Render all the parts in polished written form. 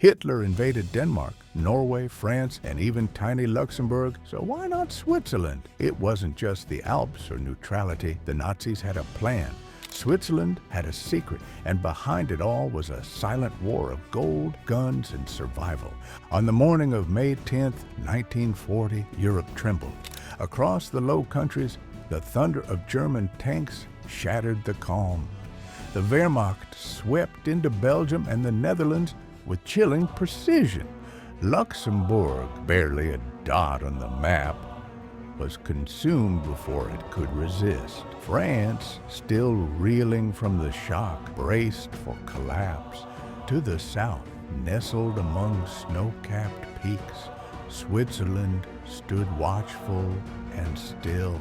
Hitler invaded Denmark, Norway, France, and even tiny Luxembourg, so why not Switzerland? It wasn't just the Alps or neutrality. The Nazis had a plan. Switzerland had a secret, and behind it all was a silent war of gold, guns, and survival. On the morning of May 10th, 1940, Europe trembled. Across the Low Countries, the thunder of German tanks shattered the calm. The Wehrmacht swept into Belgium and the Netherlands with chilling precision. Luxembourg, barely a dot on the map, was consumed before it could resist. France, still reeling from the shock, braced for collapse. To the south, nestled among snow-capped peaks, Switzerland stood watchful and still.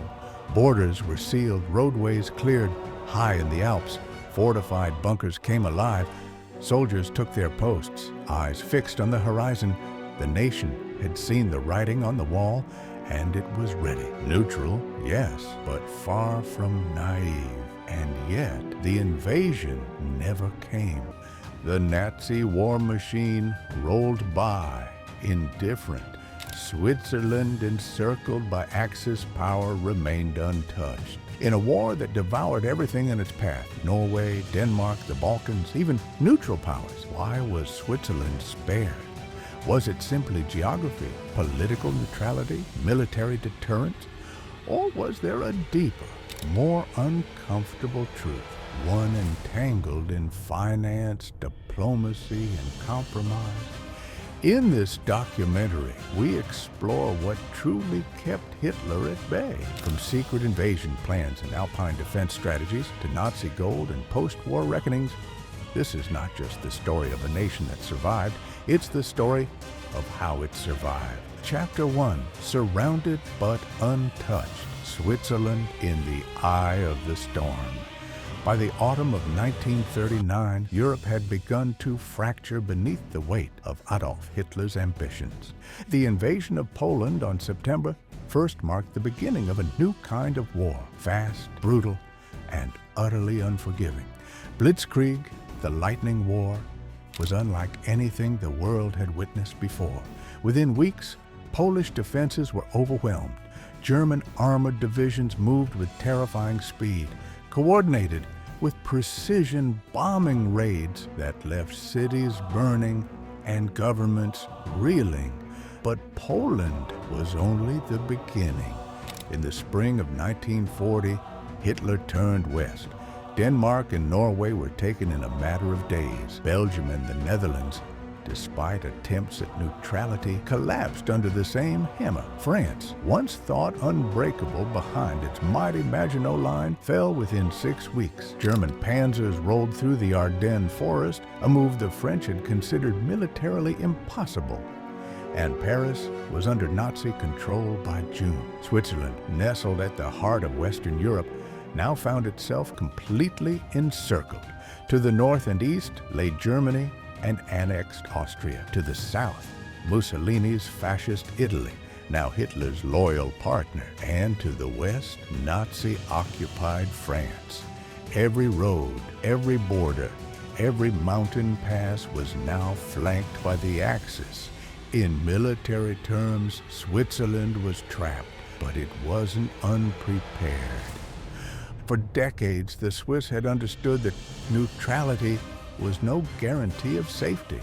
Borders were sealed, roadways cleared. High in the Alps, fortified bunkers came alive. Soldiers took their posts, eyes fixed on the horizon. The nation had seen the writing on the wall, and it was ready. Neutral, yes, but far from naive. And yet, the invasion never came. The Nazi war machine rolled by, indifferent. Switzerland, encircled by Axis power, remained untouched. In a war that devoured everything in its path, Norway, Denmark, the Balkans, even neutral powers, why was Switzerland spared? Was it simply geography, political neutrality, military deterrence? Or was there a deeper, more uncomfortable truth, one entangled in finance, diplomacy, and compromise? In this documentary, we explore what truly kept Hitler at bay. From secret invasion plans and Alpine defense strategies to Nazi gold and post-war reckonings, this is not just the story of a nation that survived, it's the story of how it survived. Chapter 1, Surrounded but Untouched, Switzerland in the Eye of the Storm. By the autumn of 1939, Europe had begun to fracture beneath the weight of Adolf Hitler's ambitions. The invasion of Poland on September 1st marked the beginning of a new kind of war, fast, brutal, and utterly unforgiving. Blitzkrieg, the Lightning War, was unlike anything the world had witnessed before. Within weeks, Polish defenses were overwhelmed. German armored divisions moved with terrifying speed, coordinated with precision bombing raids that left cities burning and governments reeling. But Poland was only the beginning. In the spring of 1940, Hitler turned west. Denmark and Norway were taken in a matter of days. Belgium and the Netherlands, despite attempts at neutrality, collapsed under the same hammer. France, once thought unbreakable behind its mighty Maginot Line, fell within 6 weeks. German panzers rolled through the Ardennes forest, a move the French had considered militarily impossible. And Paris was under Nazi control by June. Switzerland, nestled at the heart of Western Europe, now found itself completely encircled. To the north and east lay Germany and annexed Austria. To the south, Mussolini's fascist Italy, now Hitler's loyal partner. And to the west, Nazi-occupied France. Every road, every border, every mountain pass was now flanked by the Axis. In military terms, Switzerland was trapped, but it wasn't unprepared. For decades, the Swiss had understood that neutrality was no guarantee of safety.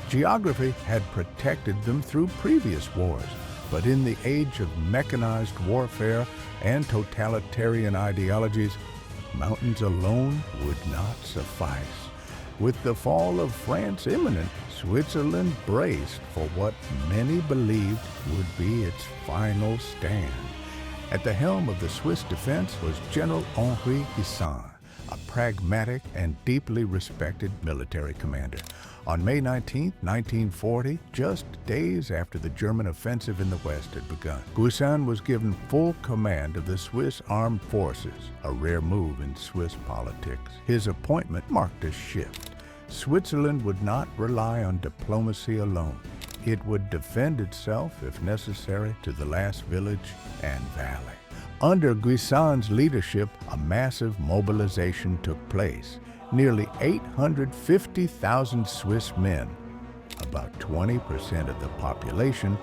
Geography had protected them through previous wars, but in the age of mechanized warfare and totalitarian ideologies, mountains alone would not suffice. With the fall of France imminent, Switzerland braced for what many believed would be its final stand. At the helm of the Swiss defense was General Henri Guisan, a pragmatic and deeply respected military commander. On May 19, 1940, just days after the German offensive in the West had begun, Guisan was given full command of the Swiss armed forces, a rare move in Swiss politics. His appointment marked a shift. Switzerland would not rely on diplomacy alone. It would defend itself, if necessary, to the last village and valley. Under Guisan's leadership, a massive mobilization took place. Nearly 850,000 Swiss men, About 20% of the population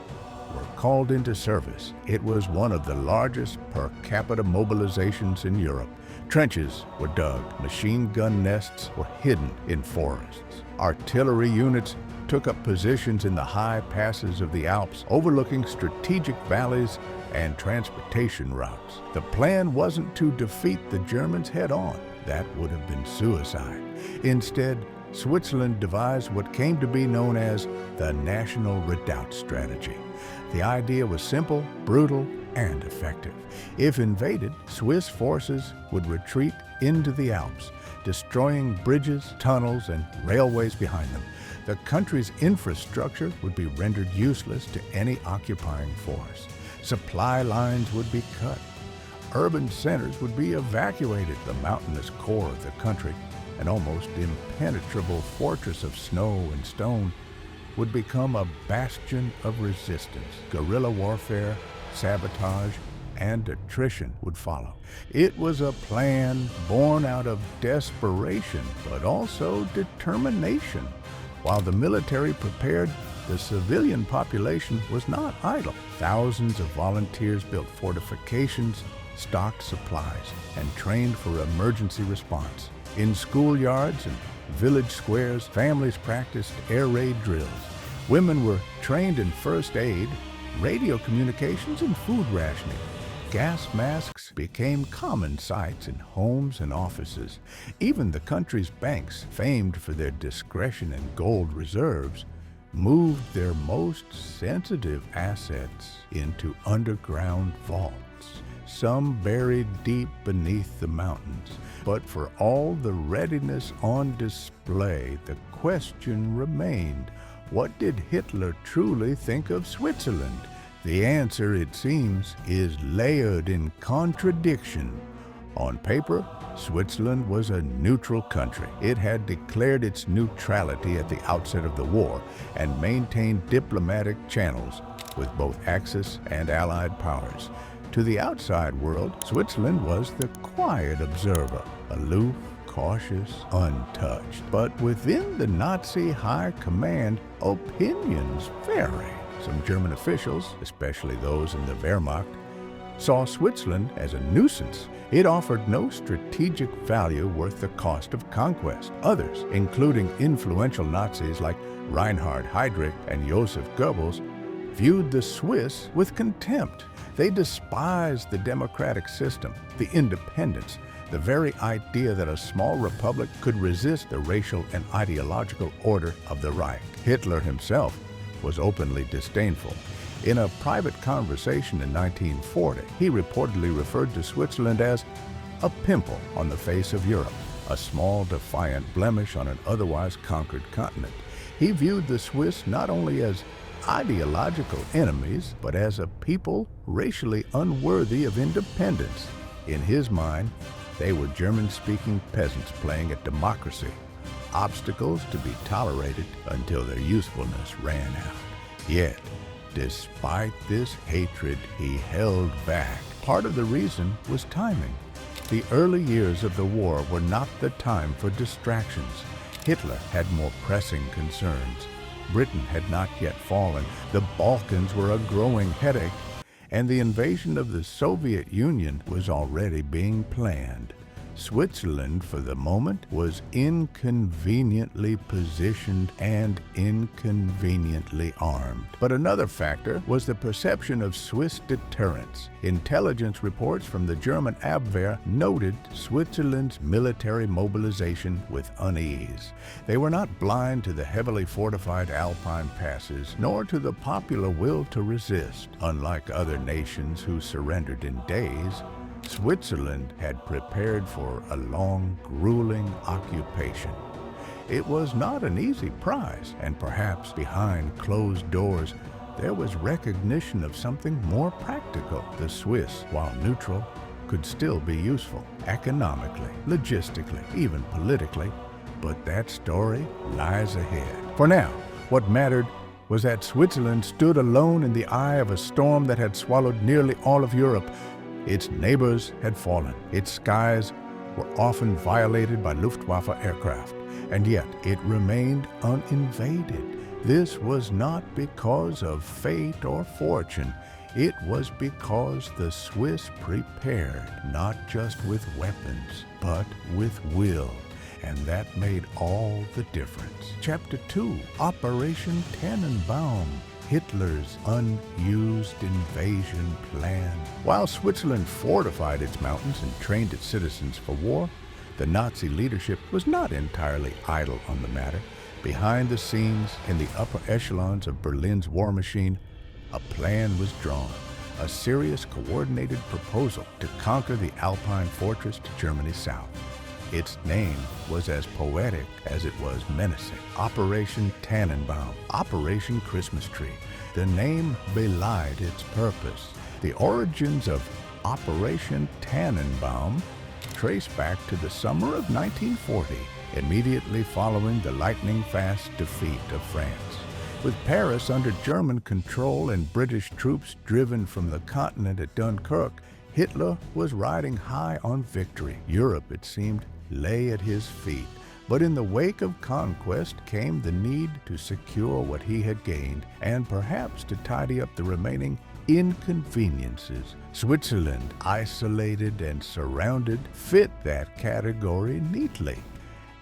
were called into service. It was one of the largest per capita mobilizations in Europe. Trenches were dug, machine gun nests were hidden in forests. Artillery units took up positions in the high passes of the Alps, overlooking strategic valleys and transportation routes. The plan wasn't to defeat the Germans head-on. That would have been suicide. Instead, Switzerland devised what came to be known as the National Redoubt Strategy. The idea was simple, brutal, and effective. If invaded, Swiss forces would retreat into the Alps, destroying bridges, tunnels, and railways behind them. The country's infrastructure would be rendered useless to any occupying force. Supply lines would be cut. Urban centers would be evacuated. The mountainous core of the country, an almost impenetrable fortress of snow and stone, would become a bastion of resistance. Guerrilla warfare, sabotage, and attrition would follow. It was a plan born out of desperation, but also determination. While the military prepared, the civilian population was not idle. Thousands of volunteers built fortifications, stocked supplies, and trained for emergency response. In schoolyards and village squares, families practiced air raid drills. Women were trained in first aid, radio communications, and food rationing. Gas masks became common sights in homes and offices. Even the country's banks, famed for their discretion and gold reserves, moved their most sensitive assets into underground vaults, some buried deep beneath the mountains. But for all the readiness on display, the question remained, what did Hitler truly think of Switzerland? The answer, it seems, is layered in contradiction. On paper, Switzerland was a neutral country. It had declared its neutrality at the outset of the war and maintained diplomatic channels with both Axis and Allied powers. To the outside world, Switzerland was the quiet observer, aloof, cautious, untouched. But within the Nazi high command, opinions varied. Some German officials, especially those in the Wehrmacht, saw Switzerland as a nuisance. It offered no strategic value worth the cost of conquest. Others, including influential Nazis like Reinhard Heydrich and Joseph Goebbels, viewed the Swiss with contempt. They despised the democratic system, the independence, the very idea that a small republic could resist the racial and ideological order of the Reich. Hitler himself was openly disdainful. In a private conversation in 1940, he reportedly referred to Switzerland as a pimple on the face of Europe, a small defiant blemish on an otherwise conquered continent. He viewed the Swiss not only as ideological enemies, but as a people racially unworthy of independence. In his mind, they were German-speaking peasants playing at democracy, obstacles to be tolerated until their usefulness ran out. Yet, despite this hatred, he held back. Part of the reason was timing. The early years of the war were not the time for distractions. Hitler had more pressing concerns. Britain had not yet fallen. The Balkans were a growing headache, and the invasion of the Soviet Union was already being planned. Switzerland, for the moment, was inconveniently positioned and inconveniently armed. But another factor was the perception of Swiss deterrence. Intelligence reports from the German Abwehr noted Switzerland's military mobilization with unease. They were not blind to the heavily fortified Alpine passes, nor to the popular will to resist. Unlike other nations who surrendered in days, Switzerland had prepared for a long, grueling occupation. It was not an easy prize, and perhaps behind closed doors, there was recognition of something more practical. The Swiss, while neutral, could still be useful, economically, logistically, even politically. But that story lies ahead. For now, what mattered was that Switzerland stood alone in the eye of a storm that had swallowed nearly all of Europe. Its neighbors had fallen. Its skies were often violated by Luftwaffe aircraft, and yet it remained uninvaded. This was not because of fate or fortune. It was because the Swiss prepared, not just with weapons, but with will. And that made all the difference. Chapter 2, Operation Tannenbaum, Hitler's unused invasion plan. While Switzerland fortified its mountains and trained its citizens for war, the Nazi leadership was not entirely idle on the matter. Behind the scenes, in the upper echelons of Berlin's war machine, a plan was drawn, a serious coordinated proposal to conquer the Alpine fortress to Germany's south. Its name was as poetic as it was menacing. Operation Tannenbaum, Operation Christmas Tree. The name belied its purpose. The origins of Operation Tannenbaum trace back to the summer of 1940, immediately following the lightning-fast defeat of France. With Paris under German control and British troops driven from the continent at Dunkirk, Hitler was riding high on victory. Europe, it seemed, lay at his feet. But in the wake of conquest came the need to secure what he had gained and perhaps to tidy up the remaining inconveniences. Switzerland, isolated and surrounded, fit that category neatly.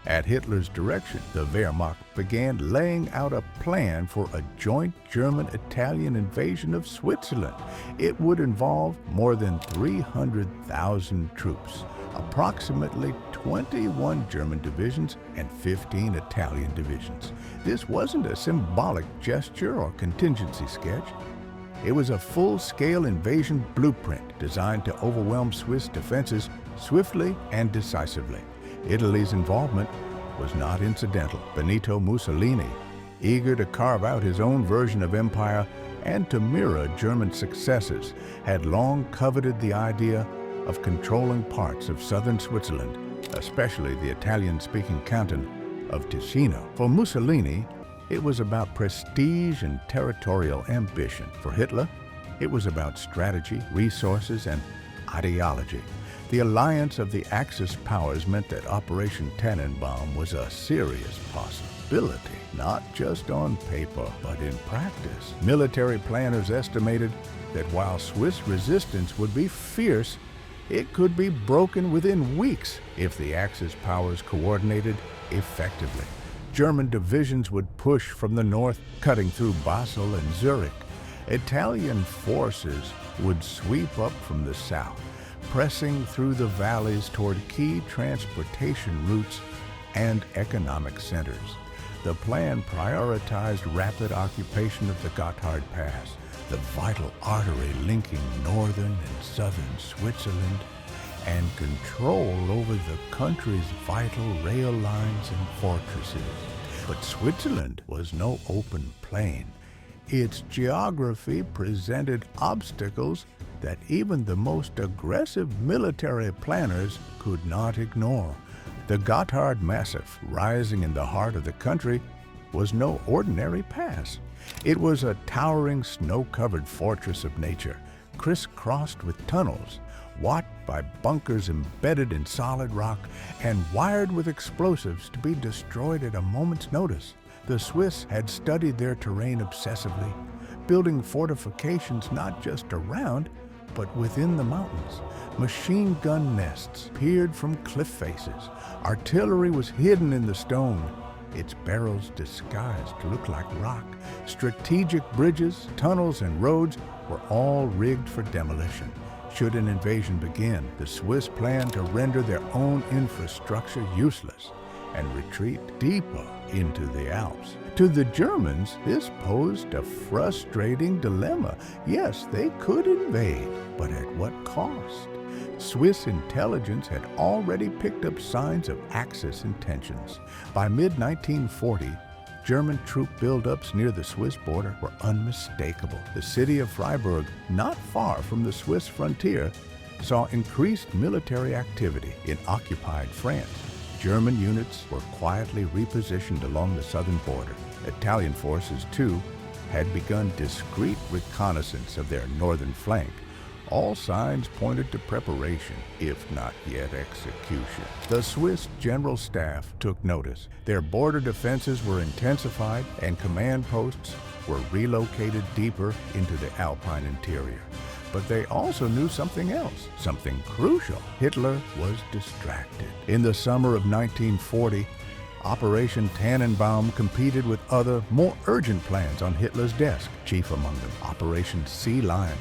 At Hitler's direction, the Wehrmacht began laying out a plan for a joint German-Italian invasion of Switzerland. It would involve more than 300,000 troops, approximately 21 German divisions and 15 Italian divisions. This wasn't a symbolic gesture or contingency sketch. It was a full-scale invasion blueprint designed to overwhelm Swiss defenses swiftly and decisively. Italy's involvement was not incidental. Benito Mussolini, eager to carve out his own version of empire and to mirror German successes, had long coveted the idea of controlling parts of southern Switzerland, especially the Italian-speaking canton of Ticino. For Mussolini, it was about prestige and territorial ambition. For Hitler, it was about strategy, resources, and ideology. The alliance of the Axis powers meant that Operation Tannenbaum was a serious possibility, not just on paper, but in practice. Military planners estimated that while Swiss resistance would be fierce, it could be broken within weeks if the Axis powers coordinated effectively. German divisions would push from the north, cutting through Basel and Zurich. Italian forces would sweep up from the south, pressing through the valleys toward key transportation routes and economic centers. The plan prioritized rapid occupation of the Gotthard Pass, the vital artery linking northern and southern Switzerland, and control over the country's vital rail lines and fortresses. But Switzerland was no open plain. Its geography presented obstacles that even the most aggressive military planners could not ignore. The Gotthard Massif, rising in the heart of the country, was no ordinary pass. It was a towering snow-covered fortress of nature, crisscrossed with tunnels, watched by bunkers embedded in solid rock, and wired with explosives to be destroyed at a moment's notice. The Swiss had studied their terrain obsessively, building fortifications not just around, but within the mountains. Machine gun nests peered from cliff faces. Artillery was hidden in the stone, its barrels disguised to look like rock. Strategic bridges, tunnels, and roads were all rigged for demolition. Should an invasion begin, the Swiss planned to render their own infrastructure useless and retreat deeper into the Alps. To the Germans, this posed a frustrating dilemma. Yes, they could invade, but at what cost? Swiss intelligence had already picked up signs of Axis intentions. By mid-1940, German troop buildups near the Swiss border were unmistakable. The city of Freiburg, not far from the Swiss frontier, saw increased military activity. In occupied France, German units were quietly repositioned along the southern border. Italian forces, too, had begun discreet reconnaissance of their northern flank. All signs pointed to preparation, if not yet execution. The Swiss General Staff took notice. Their border defenses were intensified and command posts were relocated deeper into the Alpine interior. But they also knew something else, something crucial. Hitler was distracted. In the summer of 1940, Operation Tannenbaum competed with other, more urgent plans on Hitler's desk, chief among them Operation Sea Lion,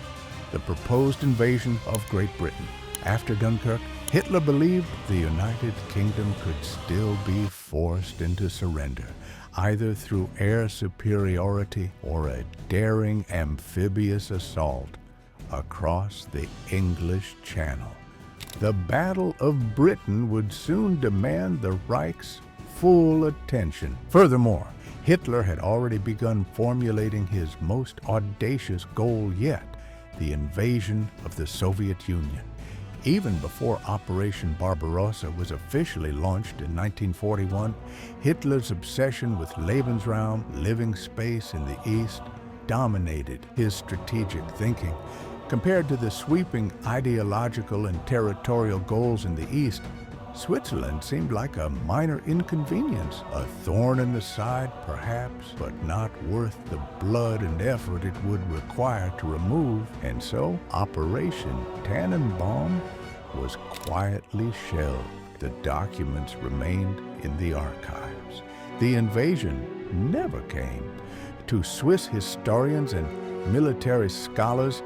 the proposed invasion of Great Britain. After Dunkirk, Hitler believed the United Kingdom could still be forced into surrender, either through air superiority or a daring amphibious assault across the English Channel. The Battle of Britain would soon demand the Reich's full attention. Furthermore, Hitler had already begun formulating his most audacious goal yet, the invasion of the Soviet Union. Even before Operation Barbarossa was officially launched in 1941, Hitler's obsession with Lebensraum, living space in the East, dominated his strategic thinking. Compared to the sweeping ideological and territorial goals in the East, Switzerland seemed like a minor inconvenience, a thorn in the side, perhaps, but not worth the blood and effort it would require to remove. And so, Operation Tannenbaum was quietly shelved. The documents remained in the archives. The invasion never came. To Swiss historians and military scholars,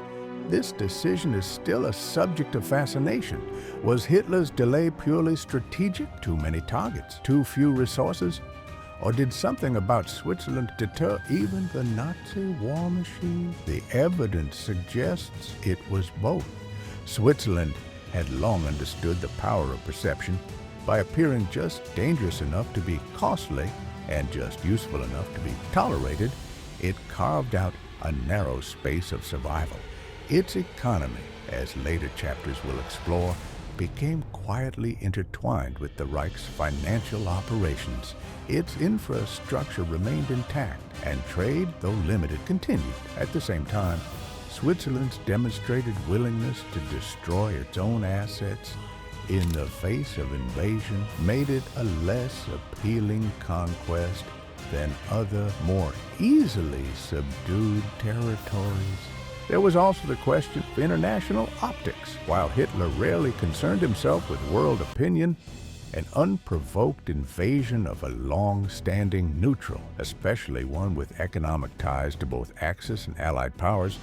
this decision is still a subject of fascination. Was Hitler's delay purely strategic? Too many targets, too few resources? Or did something about Switzerland deter even the Nazi war machine? The evidence suggests it was both. Switzerland had long understood the power of perception. By appearing just dangerous enough to be costly and just useful enough to be tolerated, it carved out a narrow space of survival. Its economy, as later chapters will explore, became quietly intertwined with the Reich's financial operations. Its infrastructure remained intact, and trade, though limited, continued. At the same time, Switzerland's demonstrated willingness to destroy its own assets in the face of invasion made it a less appealing conquest than other, more easily subdued territories. There was also the question of international optics. While Hitler rarely concerned himself with world opinion, an unprovoked invasion of a long-standing neutral, especially one with economic ties to both Axis and Allied powers,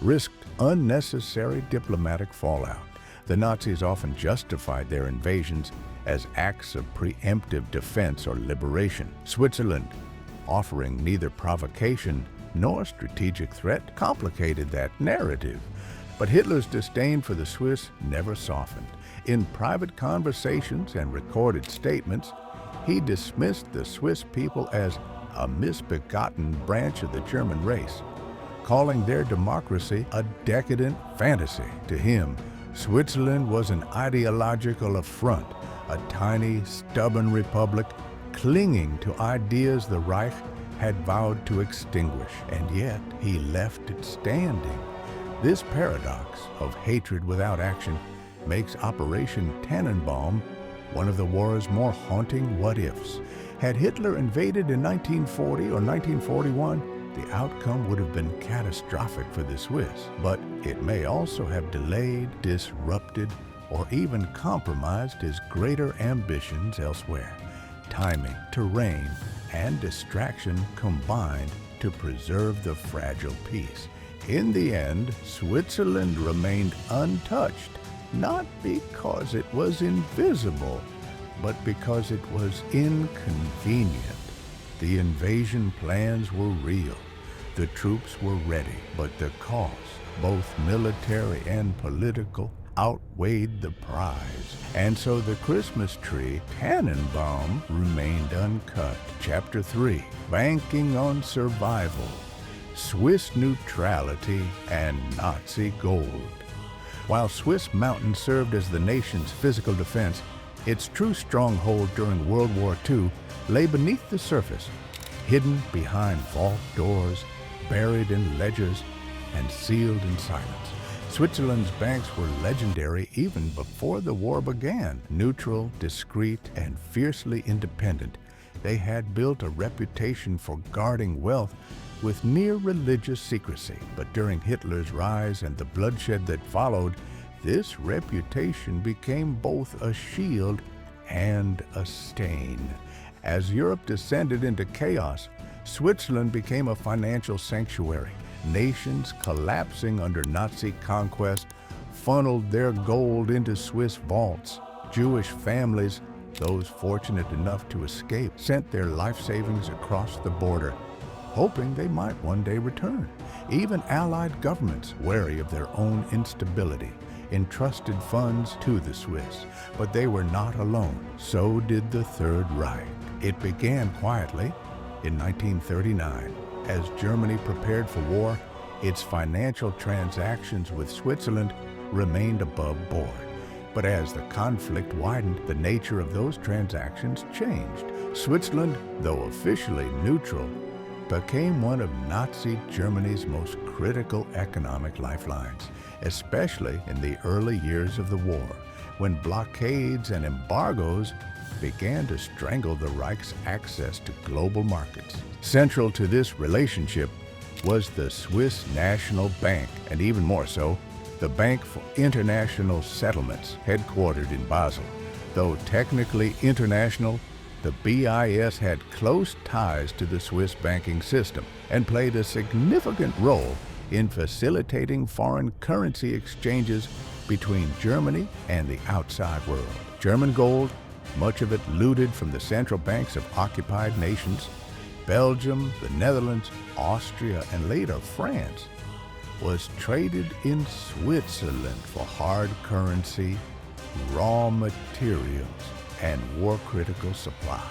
risked unnecessary diplomatic fallout. The Nazis often justified their invasions as acts of preemptive defense or liberation. Switzerland, offering neither provocation nor strategic threat, complicated that narrative. But Hitler's disdain for the Swiss never softened. In private conversations and recorded statements, he dismissed the Swiss people as a misbegotten branch of the German race, calling their democracy a decadent fantasy. To him, Switzerland was an ideological affront, a tiny, stubborn republic clinging to ideas the Reich had vowed to extinguish, and yet he left it standing. This paradox of hatred without action makes Operation Tannenbaum one of the war's more haunting what-ifs. Had Hitler invaded in 1940 or 1941, the outcome would have been catastrophic for the Swiss, but it may also have delayed, disrupted, or even compromised his greater ambitions elsewhere. Timing, terrain, and distraction combined to preserve the fragile peace. In the end, Switzerland remained untouched, not because it was invisible, but because it was inconvenient. The invasion plans were real. The troops were ready, but the cost, both military and political, outweighed the prize. And so the Christmas tree, Tannenbaum, remained uncut. Chapter 3, Banking on Survival, Swiss Neutrality, and Nazi Gold. While Swiss mountains served as the nation's physical defense, its true stronghold during World War II lay beneath the surface, hidden behind vault doors, buried in ledgers, and sealed in silence. Switzerland's banks were legendary even before the war began. Neutral, discreet, and fiercely independent, they had built a reputation for guarding wealth with near religious secrecy. But during Hitler's rise and the bloodshed that followed, this reputation became both a shield and a stain. As Europe descended into chaos, Switzerland became a financial sanctuary. Nations collapsing under Nazi conquest funneled their gold into Swiss vaults. Jewish families, those fortunate enough to escape, sent their life savings across the border, hoping they might one day return. Even Allied governments, wary of their own instability, entrusted funds to the Swiss. But they were not alone. So did the Third Reich. It began quietly in 1939. As Germany prepared for war, its financial transactions with Switzerland remained above board. But as the conflict widened, the nature of those transactions changed. Switzerland, though officially neutral, became one of Nazi Germany's most critical economic lifelines, especially in the early years of the war, when blockades and embargoes began to strangle the Reich's access to global markets. Central to this relationship was the Swiss National Bank, and even more so, the Bank for International Settlements, headquartered in Basel. Though technically international, the BIS had close ties to the Swiss banking system and played a significant role in facilitating foreign currency exchanges between Germany and the outside world. German gold, much of it looted from the central banks of occupied nations, Belgium, the Netherlands, Austria, and later France, was traded in Switzerland for hard currency, raw materials, and war-critical supplies.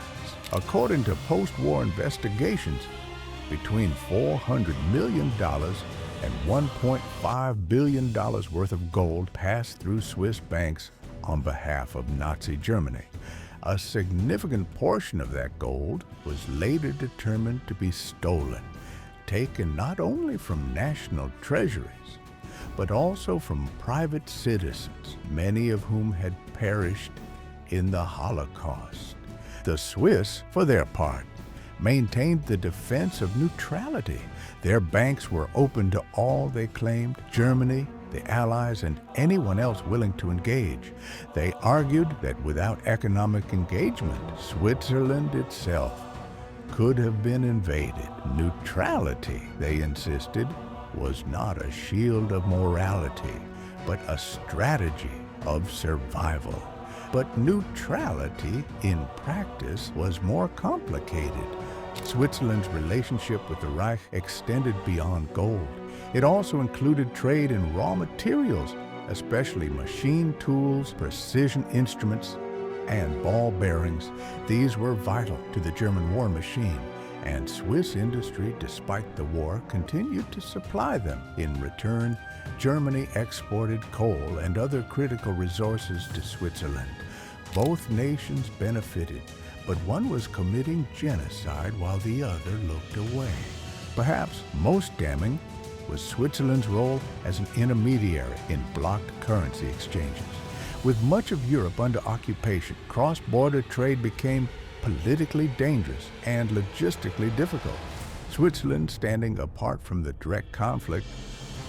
According to post-war investigations, between $400 million and $1.5 billion worth of gold passed through Swiss banks on behalf of Nazi Germany. A significant portion of that gold was later determined to be stolen, taken not only from national treasuries, but also from private citizens, many of whom had perished in the Holocaust. The Swiss, for their part, maintained the defense of neutrality. Their banks were open to all they claimed: Germany, the Allies, and anyone else willing to engage. They argued that without economic engagement, Switzerland itself could have been invaded. Neutrality, they insisted, was not a shield of morality, but a strategy of survival. But neutrality, in practice, was more complicated. Switzerland's relationship with the Reich extended beyond gold. It also included trade in raw materials, especially machine tools, precision instruments, and ball bearings. These were vital to the German war machine, and Swiss industry, despite the war, continued to supply them. In return, Germany exported coal and other critical resources to Switzerland. Both nations benefited, but one was committing genocide while the other looked away. Perhaps most damning was Switzerland's role as an intermediary in blocked currency exchanges. With much of Europe under occupation, cross-border trade became politically dangerous and logistically difficult. Switzerland, standing apart from the direct conflict,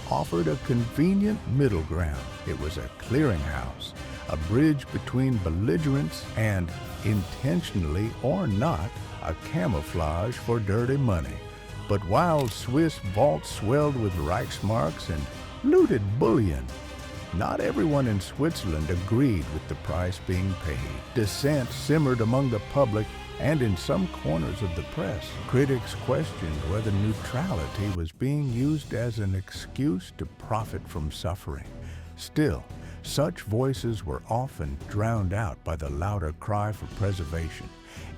offered a convenient middle ground. It was a clearinghouse, a bridge between belligerents, and, intentionally or not, a camouflage for dirty money. But while Swiss vaults swelled with Reichsmarks and looted bullion, not everyone in Switzerland agreed with the price being paid. Dissent simmered among the public and in some corners of the press. Critics questioned whether neutrality was being used as an excuse to profit from suffering. Still, such voices were often drowned out by the louder cry for preservation.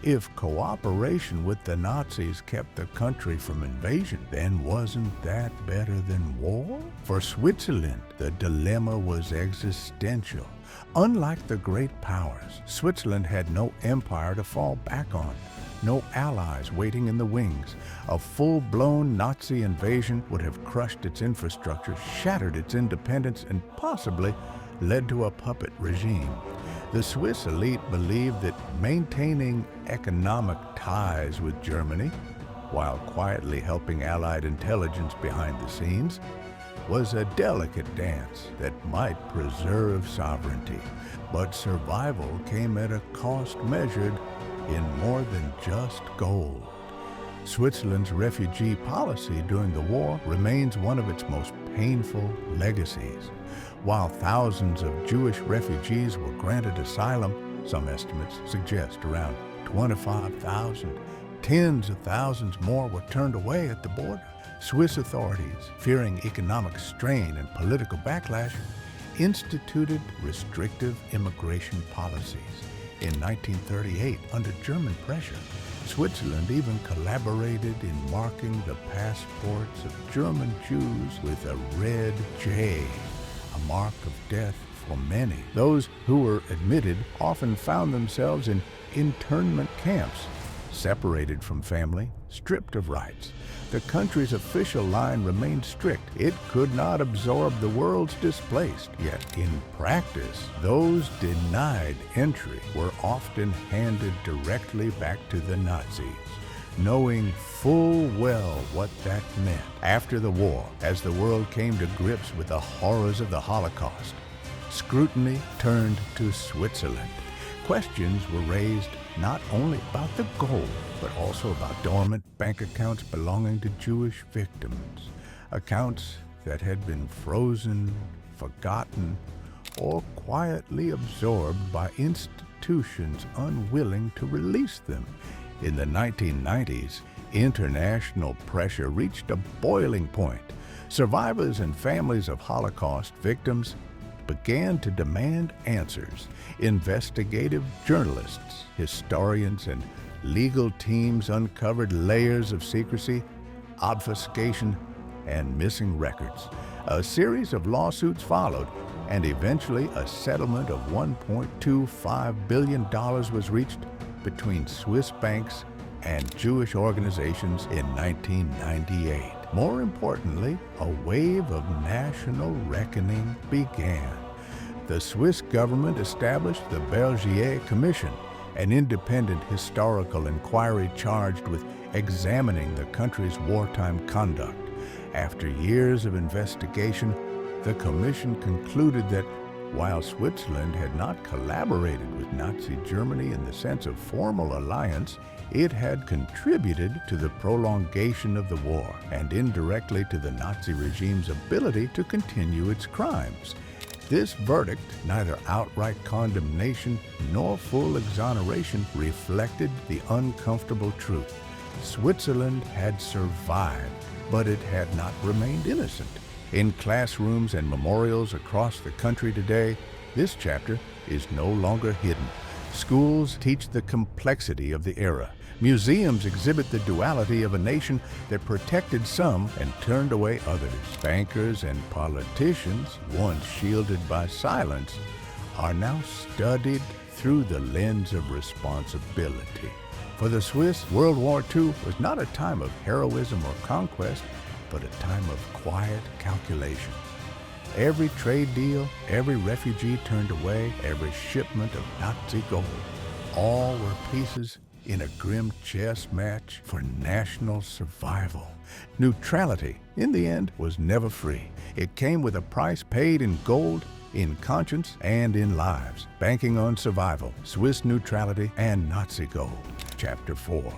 If cooperation with the Nazis kept the country from invasion, then wasn't that better than war? For Switzerland, the dilemma was existential. Unlike the great powers, Switzerland had no empire to fall back on, no allies waiting in the wings. A full-blown Nazi invasion would have crushed its infrastructure, shattered its independence, and possibly led to a puppet regime. The Swiss elite believed that maintaining economic ties with Germany, while quietly helping Allied intelligence behind the scenes, was a delicate dance that might preserve sovereignty. But survival came at a cost measured in more than just gold. Switzerland's refugee policy during the war remains one of its most painful legacies. While thousands of Jewish refugees were granted asylum, some estimates suggest around 25,000, tens of thousands more were turned away at the border. Swiss authorities, fearing economic strain and political backlash, instituted restrictive immigration policies. In 1938, under German pressure, Switzerland even collaborated in marking the passports of German Jews with a red J, a mark of death for many. Those who were admitted often found themselves in internment camps, separated from family, stripped of rights. The country's official line remained strict. It could not absorb the world's displaced. Yet, in practice, those denied entry were often handed directly back to the Nazis, knowing full well what that meant. After the war, as the world came to grips with the horrors of the Holocaust, scrutiny turned to Switzerland. Questions were raised not only about the gold, but also about dormant bank accounts belonging to Jewish victims, accounts that had been frozen, forgotten, or quietly absorbed by institutions unwilling to release them. In the 1990s, international pressure reached a boiling point. Survivors and families of Holocaust victims began to demand answers. Investigative journalists, historians, and legal teams uncovered layers of secrecy, obfuscation, and missing records. A series of lawsuits followed, and eventually a settlement of $1.25 billion was reached between Swiss banks and Jewish organizations in 1998. More importantly, a wave of national reckoning began. The Swiss government established the Bergier Commission, an independent historical inquiry charged with examining the country's wartime conduct. After years of investigation, the commission concluded that while Switzerland had not collaborated with Nazi Germany in the sense of formal alliance, it had contributed to the prolongation of the war and indirectly to the Nazi regime's ability to continue its crimes. This verdict, neither outright condemnation nor full exoneration, reflected the uncomfortable truth. Switzerland had survived, but it had not remained innocent. In classrooms and memorials across the country today, this chapter is no longer hidden. Schools teach the complexity of the era. Museums exhibit the duality of a nation that protected some and turned away others. Bankers and politicians, once shielded by silence, are now studied through the lens of responsibility. For the Swiss, World War II was not a time of heroism or conquest, but a time of quiet calculation. Every trade deal, every refugee turned away, every shipment of Nazi gold, all were pieces in a grim chess match for national survival. Neutrality, in the end, was never free. It came with a price paid in gold, in conscience, and in lives. Banking on survival, Swiss neutrality, and Nazi gold. Chapter 4.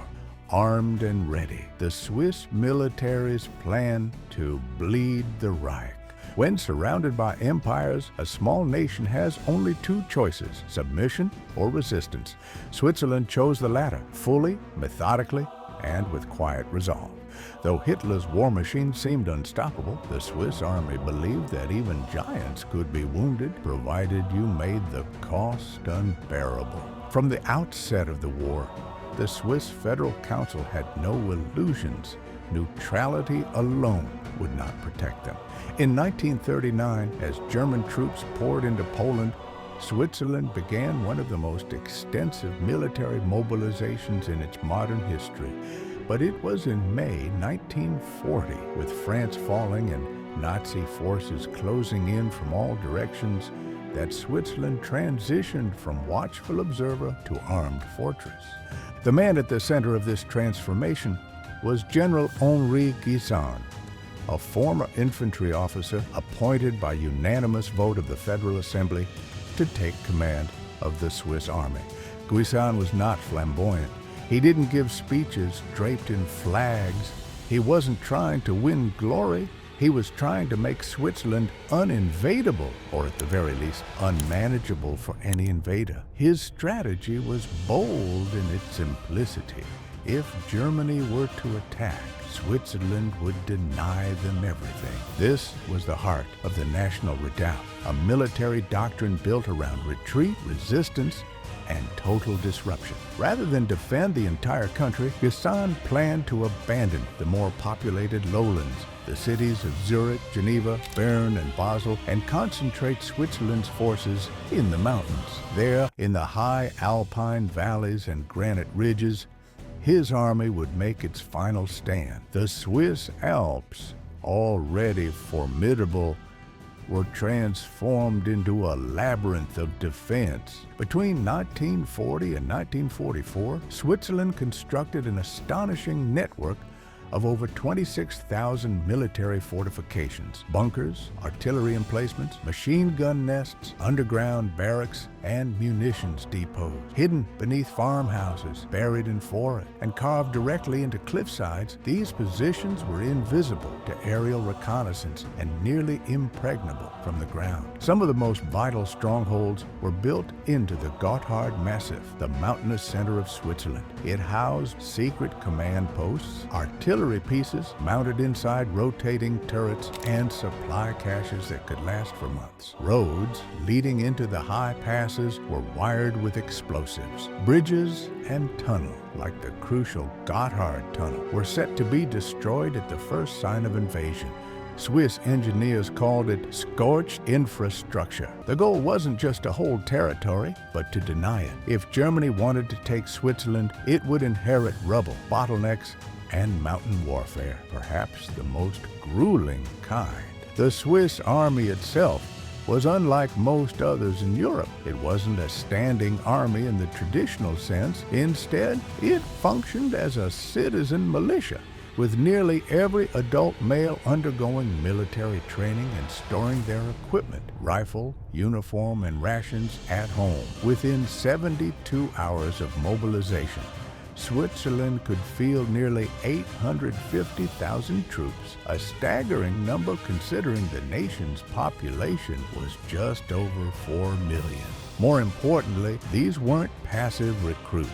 Armed and ready. The Swiss military's plan to bleed the Reich. When surrounded by empires, a small nation has only two choices: submission or resistance. Switzerland chose the latter, fully, methodically, and with quiet resolve. Though Hitler's war machine seemed unstoppable, the Swiss army believed that even giants could be wounded, provided you made the cost unbearable. From the outset of the war, the Swiss Federal Council had no illusions. Neutrality alone would not protect them. In 1939, as German troops poured into Poland, Switzerland began one of the most extensive military mobilizations in its modern history. But it was in May 1940, with France falling and Nazi forces closing in from all directions, that Switzerland transitioned from watchful observer to armed fortress. The man at the center of this transformation was General Henri Guisan, a former infantry officer appointed by unanimous vote of the Federal Assembly to take command of the Swiss army. Guisan was not flamboyant. He didn't give speeches draped in flags. He wasn't trying to win glory. He was trying to make Switzerland uninvadable, or at the very least, unmanageable for any invader. His strategy was bold in its simplicity. If Germany were to attack, Switzerland would deny them everything. This was the heart of the National Redoubt, a military doctrine built around retreat, resistance, and total disruption. Rather than defend the entire country, Guisan planned to abandon the more populated lowlands, the cities of Zurich, Geneva, Bern, and Basel, and concentrate Switzerland's forces in the mountains. There, in the high alpine valleys and granite ridges, his army would make its final stand. The Swiss Alps, already formidable, were transformed into a labyrinth of defense. Between 1940 and 1944, Switzerland constructed an astonishing network of over 26,000 military fortifications, bunkers, artillery emplacements, machine gun nests, underground barracks, and munitions depots. Hidden beneath farmhouses, buried in forest, and carved directly into cliffsides, these positions were invisible to aerial reconnaissance and nearly impregnable from the ground. Some of the most vital strongholds were built into the Gotthard Massif, the mountainous center of Switzerland. It housed secret command posts, artillery pieces mounted inside rotating turrets, and supply caches that could last for months. Roads leading into the high passes were wired with explosives. Bridges and tunnels, like the crucial Gotthard Tunnel, were set to be destroyed at the first sign of invasion. Swiss engineers called it scorched infrastructure. The goal wasn't just to hold territory, but to deny it. If Germany wanted to take Switzerland, it would inherit rubble, bottlenecks, and mountain warfare, perhaps the most grueling kind. The Swiss army itself was unlike most others in Europe. It wasn't a standing army in the traditional sense. Instead, it functioned as a citizen militia, with nearly every adult male undergoing military training and storing their equipment, rifle, uniform, and rations at home. Within 72 hours of mobilization, Switzerland could field nearly 850,000 troops, a staggering number considering the nation's population was just over 4 million. More importantly, these weren't passive recruits.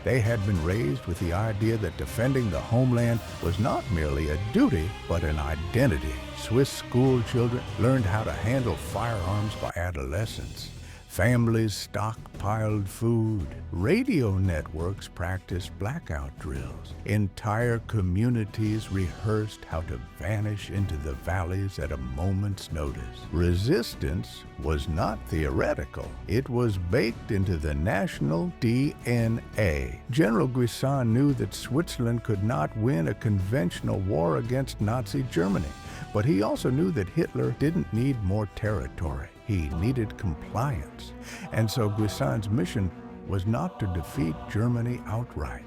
They had been raised with the idea that defending the homeland was not merely a duty, but an identity. Swiss school children learned how to handle firearms by adolescence. Families stockpiled food. Radio networks practiced blackout drills. Entire communities rehearsed how to vanish into the valleys at a moment's notice. Resistance was not theoretical. It was baked into the national DNA. General Guisan knew that Switzerland could not win a conventional war against Nazi Germany, but he also knew that Hitler didn't need more territory. He needed compliance. And so Guisan's mission was not to defeat Germany outright,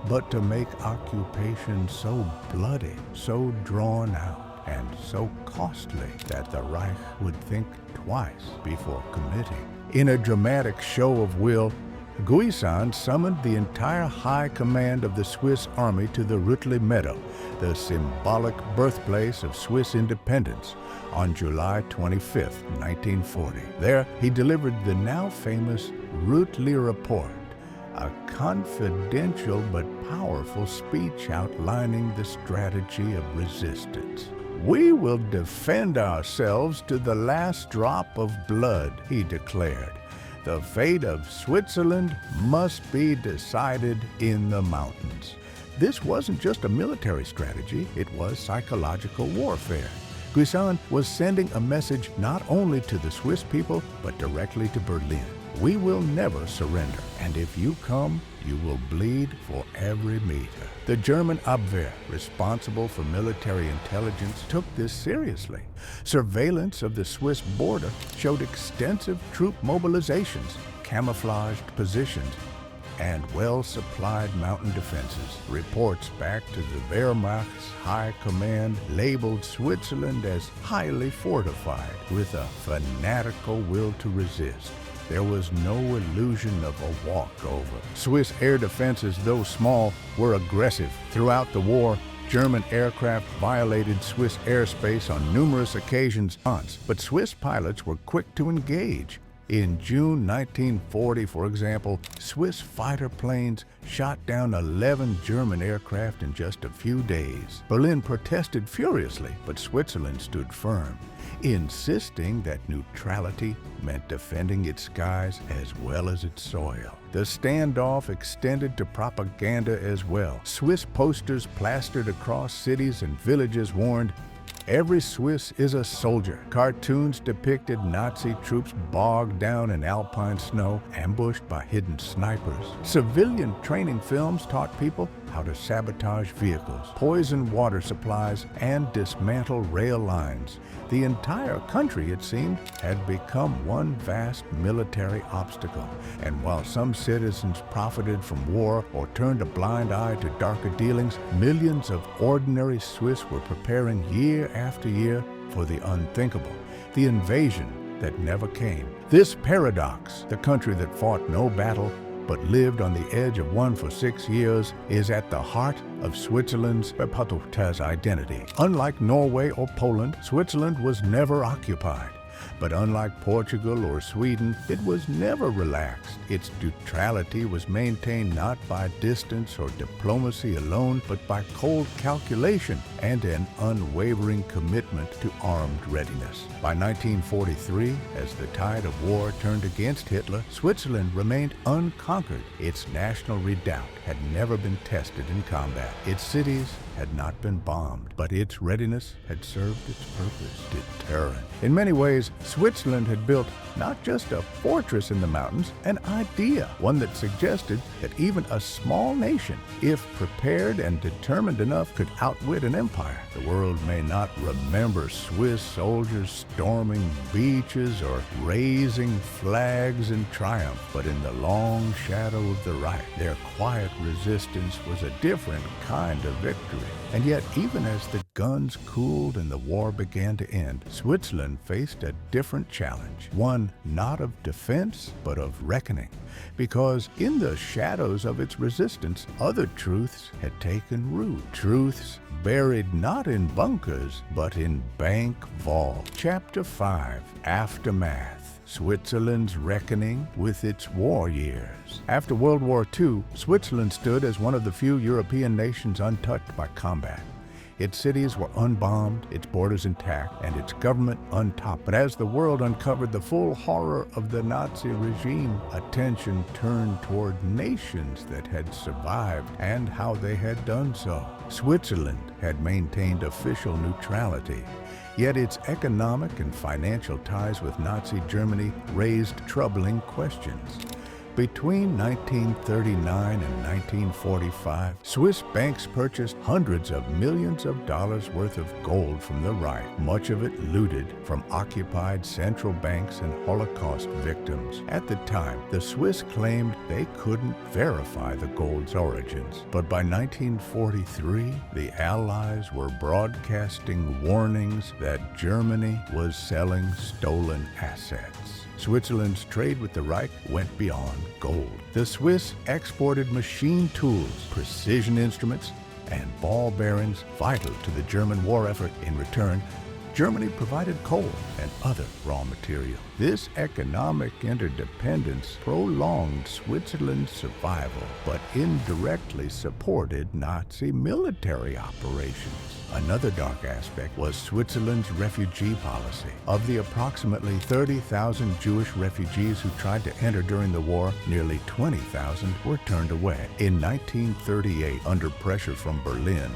but to make occupation so bloody, so drawn out, and so costly that the Reich would think twice before committing. In a dramatic show of will, Guisan summoned the entire high command of the Swiss army to the Rütli Meadow, the symbolic birthplace of Swiss independence, on July 25, 1940. There, he delivered the now famous Rütli Report, a confidential but powerful speech outlining the strategy of resistance. "We will defend ourselves to the last drop of blood," he declared. "The fate of Switzerland must be decided in the mountains." This wasn't just a military strategy, it was psychological warfare. Guisan was sending a message not only to the Swiss people, but directly to Berlin. We will never surrender, and if you come, you will bleed for every meter. The German Abwehr, responsible for military intelligence, took this seriously. Surveillance of the Swiss border showed extensive troop mobilizations, camouflaged positions, and well-supplied mountain defenses. Reports back to the Wehrmacht's high command labeled Switzerland as highly fortified, with a fanatical will to resist. There was no illusion of a walkover. Swiss air defenses, though small, were aggressive. Throughout the war, German aircraft violated Swiss airspace on numerous occasions, but Swiss pilots were quick to engage. In June 1940, for example, Swiss fighter planes shot down 11 German aircraft in just a few days. Berlin protested furiously, but Switzerland stood firm, insisting that neutrality meant defending its skies as well as its soil. The standoff extended to propaganda as well. Swiss posters plastered across cities and villages warned, "Every Swiss is a soldier." Cartoons depicted Nazi troops bogged down in alpine snow, ambushed by hidden snipers. Civilian training films taught people how to sabotage vehicles, poison water supplies, and dismantle rail lines. The entire country, it seemed, had become one vast military obstacle. And while some citizens profited from war or turned a blind eye to darker dealings, millions of ordinary Swiss were preparing year after year for the unthinkable, the invasion that never came. This paradox, the country that fought no battle but lived on the edge of one for 6 years, is at the heart of Switzerland's Behauptungs's identity. Unlike Norway or Poland, Switzerland was never occupied. But unlike Portugal or Sweden, it was never relaxed. Its neutrality was maintained not by distance or diplomacy alone, but by cold calculation and an unwavering commitment to armed readiness. By 1943, as the tide of war turned against Hitler, Switzerland remained unconquered. Its national redoubt had never been tested in combat. Its cities had not been bombed, but its readiness had served its purpose, deterrent. In many ways, Switzerland had built not just a fortress in the mountains, an idea, one that suggested that even a small nation, if prepared and determined enough, could outwit an empire. The world may not remember Swiss soldiers storming beaches or raising flags in triumph, but in the long shadow of the Reich, their quiet resistance was a different kind of victory. And yet, even as the guns cooled and the war began to end, Switzerland faced a different challenge, one not of defense, but of reckoning. Because in the shadows of its resistance, other truths had taken root. Truths buried not in bunkers, but in bank vaults. Chapter 5, Aftermath. Switzerland's reckoning with its war years. After World War II, Switzerland stood as one of the few European nations untouched by combat. Its cities were unbombed, its borders intact, and its government untopped. But as the world uncovered the full horror of the Nazi regime, attention turned toward nations that had survived and how they had done so. Switzerland had maintained official neutrality, yet its economic and financial ties with Nazi Germany raised troubling questions. Between 1939 and 1945, Swiss banks purchased hundreds of millions of dollars worth of gold from the Reich, much of it looted from occupied central banks and Holocaust victims. At the time, the Swiss claimed they couldn't verify the gold's origins. But by 1943, the Allies were broadcasting warnings that Germany was selling stolen assets. Switzerland's trade with the Reich went beyond gold. The Swiss exported machine tools, precision instruments, and ball bearings vital to the German war effort. In return, Germany provided coal and other raw material. This economic interdependence prolonged Switzerland's survival, but indirectly supported Nazi military operations. Another dark aspect was Switzerland's refugee policy. Of the approximately 30,000 Jewish refugees who tried to enter during the war, nearly 20,000 were turned away. In 1938, under pressure from Berlin,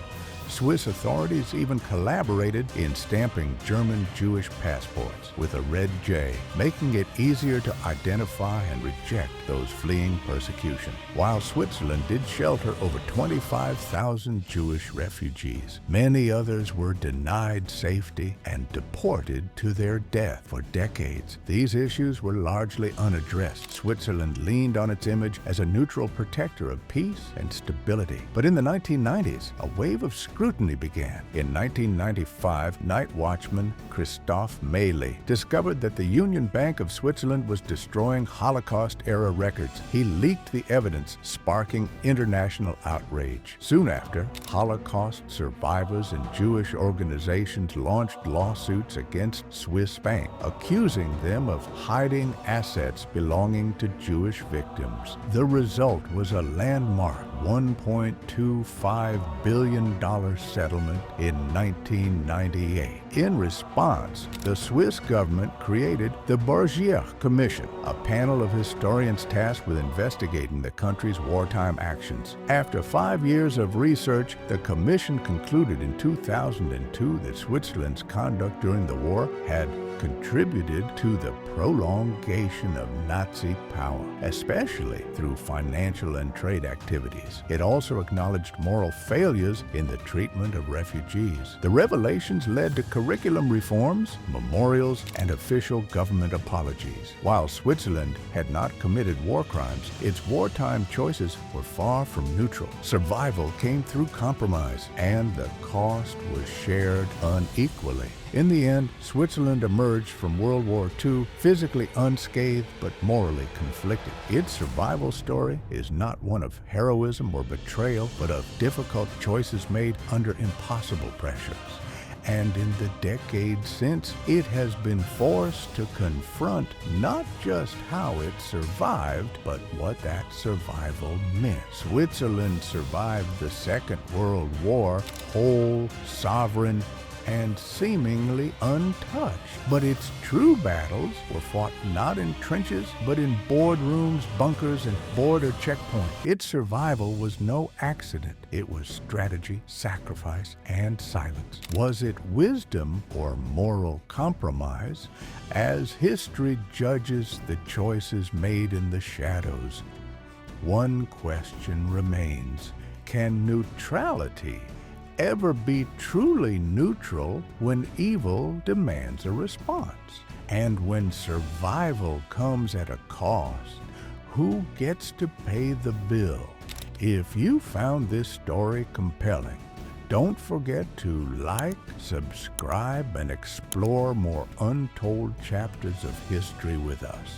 Swiss authorities even collaborated in stamping German Jewish passports with a red J, making it easier to identify and reject those fleeing persecution. While Switzerland did shelter over 25,000 Jewish refugees, many others were denied safety and deported to their death. For decades, these issues were largely unaddressed. Switzerland leaned on its image as a neutral protector of peace and stability. But in the 1990s, a wave of scrutiny began. In 1995, night watchman Christoph Meili discovered that the Union Bank of Switzerland was destroying Holocaust-era records. He leaked the evidence, sparking international outrage. Soon after, Holocaust survivors and Jewish organizations launched lawsuits against Swiss Bank, accusing them of hiding assets belonging to Jewish victims. The result was a landmark $1.25 billion settlement in 1998. In response, the Swiss government created the Reich Commission, a panel of historians tasked with investigating the country's wartime actions. After 5 years of research, the commission concluded in 2002 that Switzerland's conduct during the war had contributed to the prolongation of Nazi power, especially through financial and trade activities. It also acknowledged moral failures in the treatment of refugees. The revelations led to curriculum reforms, memorials, and official government apologies. While Switzerland had not committed war crimes, its wartime choices were far from neutral. Survival came through compromise, and the cost was shared unequally. In the end, Switzerland emerged from World War II physically unscathed but morally conflicted. Its survival story is not one of heroism or betrayal, but of difficult choices made under impossible pressures. And in the decades since, it has been forced to confront not just how it survived, but what that survival meant. Switzerland survived the Second World War whole, sovereign, and seemingly untouched. But its true battles were fought not in trenches, but in boardrooms, bunkers, and border checkpoints. Its survival was no accident. It was strategy, sacrifice, and silence. Was it wisdom or moral compromise? As history judges the choices made in the shadows, one question remains: can neutrality ever be truly neutral when evil demands a response? And when survival comes at a cost, who gets to pay the bill? If you found this story compelling, don't forget to like, subscribe, and explore more untold chapters of history with us.